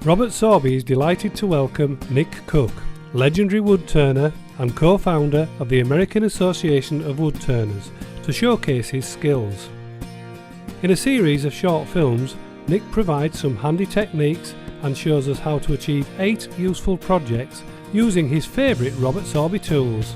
Robert Sorby is delighted to welcome Nick Cook, legendary woodturner and co-founder of the American Association of Woodturners, to showcase his skills. In a series of short films, Nick provides some handy techniques and shows us how to achieve 8 useful projects using his favourite Robert Sorby tools.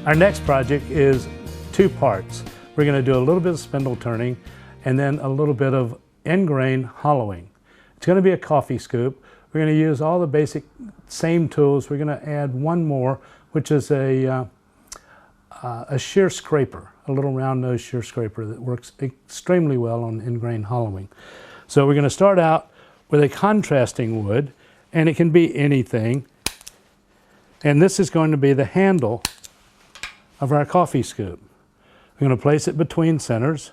Our next project is 2 parts. We're going to do a little bit of spindle turning and then a little bit of end grain hollowing. It's going to be a coffee scoop. We're going to use all the basic same tools. We're going to add one more, which is a shear scraper, a little round nose shear scraper that works extremely well on end grain hollowing. So we're going to start out with a contrasting wood, and it can be anything. And this is going to be the handle of our coffee scoop. We're going to place it between centers.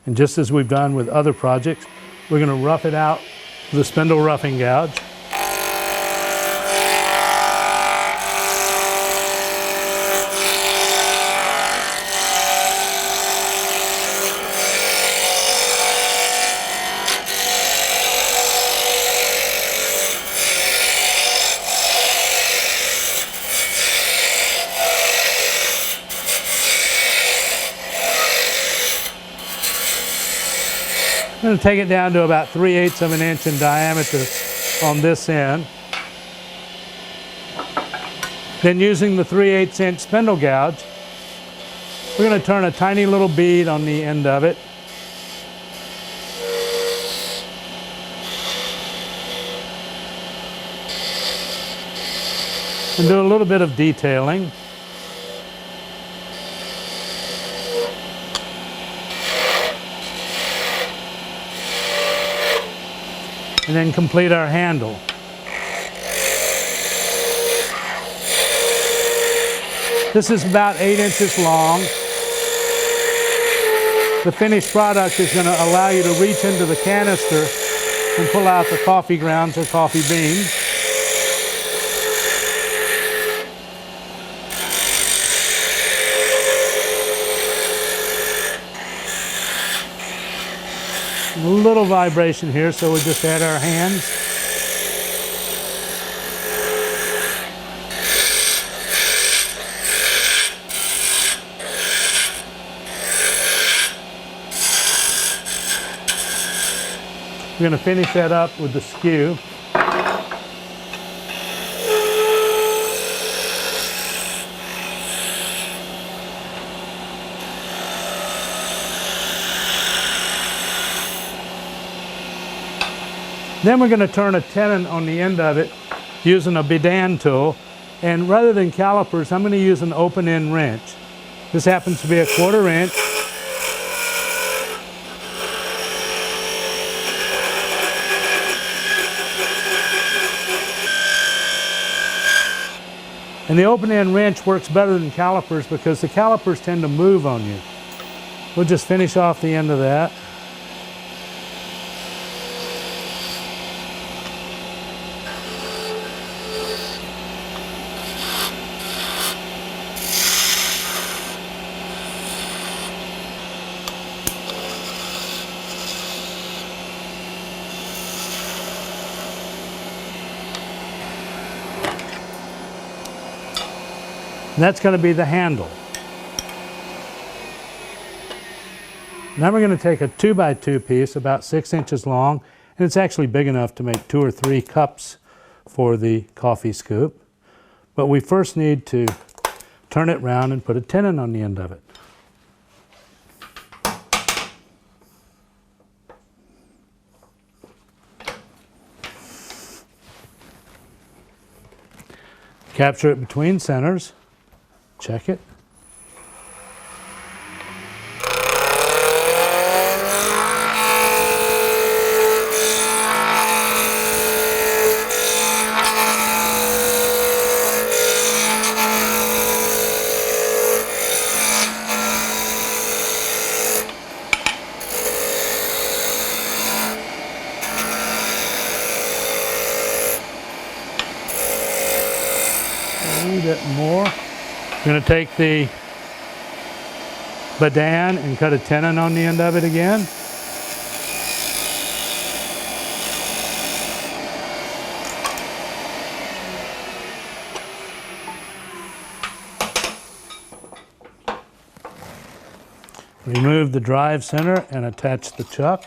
And just as we've done with other projects, we're going to rough it out with a spindle roughing gouge. I'm going to take it down to about 3/8 of an inch in diameter on this end. Then using the 3/8 inch spindle gouge, we're going to turn a tiny little bead on the end of it. And do a little bit of detailing. And then complete our handle. This is about 8 inches long. The finished product is going to allow you to reach into the canister and pull out the coffee grounds or coffee beans. A little vibration here, so we'll just add our hands. We're going to finish that up with the skew. Then we're going to turn a tenon on the end of it using a bidan tool. And rather than calipers, I'm going to use an open end wrench. This happens to be a 1/4 inch. And the open end wrench works better than calipers because the calipers tend to move on you. We'll just finish off the end of that. And that's going to be the handle. Now we're going to take a 2x2 piece, about 6 inches long, and it's actually big enough to make 2 or 3 cups for the coffee scoop. But we first need to turn it round and put a tenon on the end of it. Capture it between centers. Check it. A little bit more. I'm going to take the badan and cut a tenon on the end of it again. Remove the drive center and attach the chuck.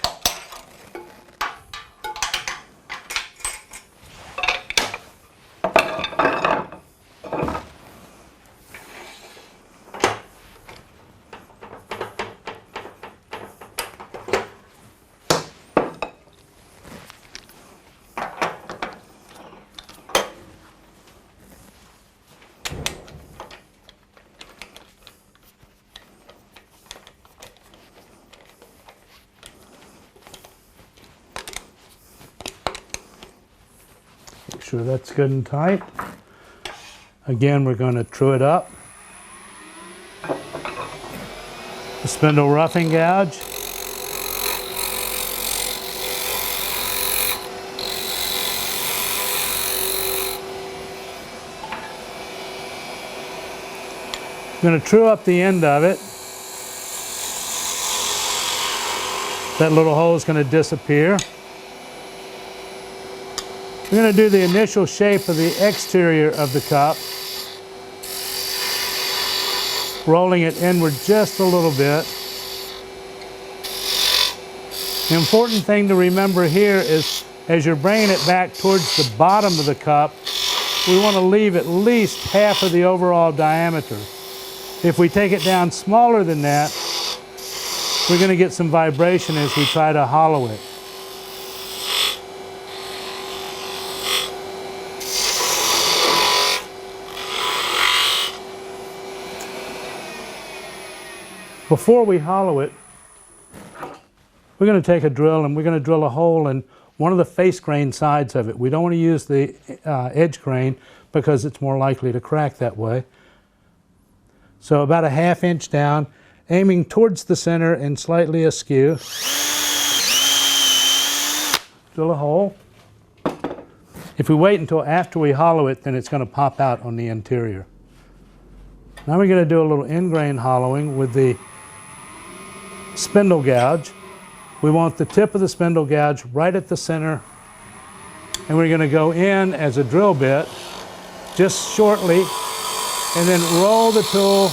Make sure that's good and tight. Again, we're going to true it up. The spindle roughing gouge. I'm going to true up the end of it. That little hole is going to disappear. We're going to do the initial shape of the exterior of the cup, rolling it inward just a little bit. The important thing to remember here is as you're bringing it back towards the bottom of the cup, we want to leave at least half of the overall diameter. If we take it down smaller than that, we're going to get some vibration as we try to hollow it. Before we hollow it, we're going to take a drill and we're going to drill a hole in one of the face grain sides of it. We don't want to use the edge grain because it's more likely to crack that way. So about a ½ inch down, aiming towards the center and slightly askew. Drill a hole. If we wait until after we hollow it, then it's going to pop out on the interior. Now we're going to do a little end grain hollowing with the spindle gouge. We want the tip of the spindle gouge right at the center, and we're going to go in as a drill bit just shortly and then roll the tool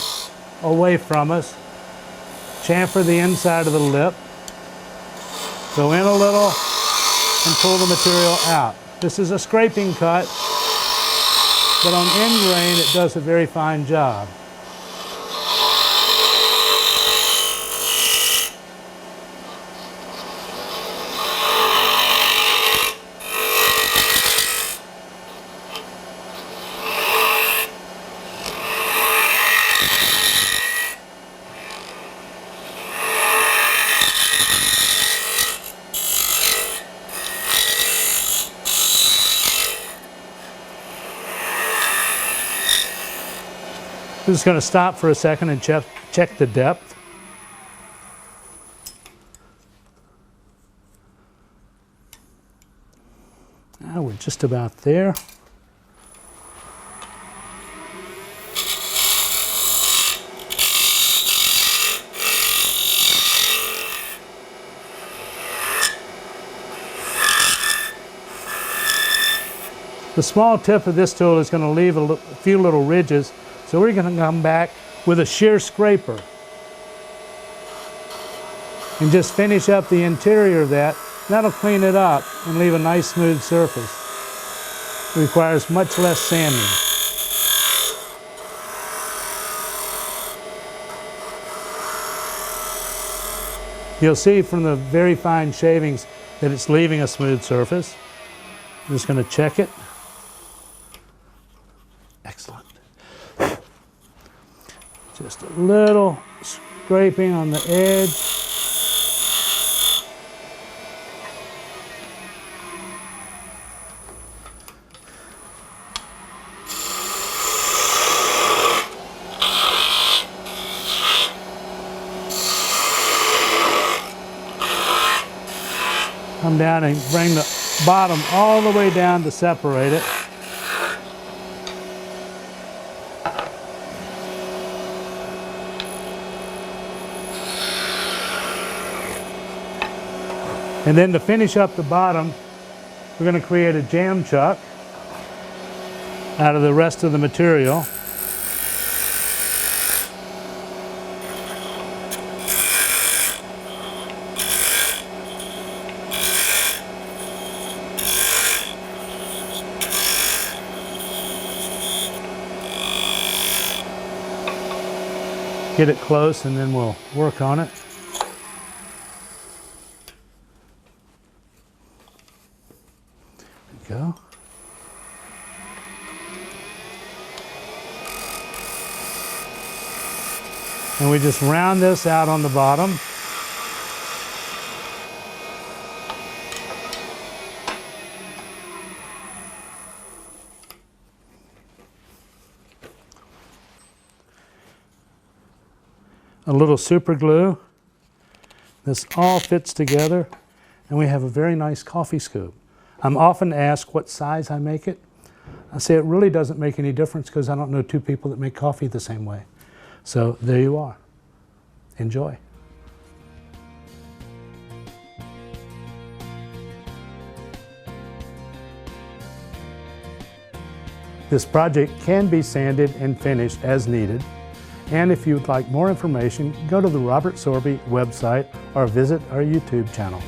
away from us, chamfer the inside of the lip, go in a little and pull the material out. This is a scraping cut, but on end grain it does a very fine job. I'm just going to stop for a second and check the depth. Now we're just about there. The small tip of this tool is going to leave a few little ridges. So we're going to come back with a shear scraper and just finish up the interior of that. That'll clean it up and leave a nice smooth surface. It requires much less sanding. You'll see from the very fine shavings that it's leaving a smooth surface. I'm just going to check it. Excellent. Just a little scraping on the edge. Come down and bring the bottom all the way down to separate it. And then to finish up the bottom, we're going to create a jam chuck out of the rest of the material. Get it close and then we'll work on it. There we go. And we just round this out on the bottom. A little super glue. This all fits together and we have a very nice coffee scoop. I'm often asked what size I make it. I say it really doesn't make any difference because I don't know two people that make coffee the same way. So there you are. Enjoy. This project can be sanded and finished as needed. And if you'd like more information, go to the Robert Sorby website or visit our YouTube channel.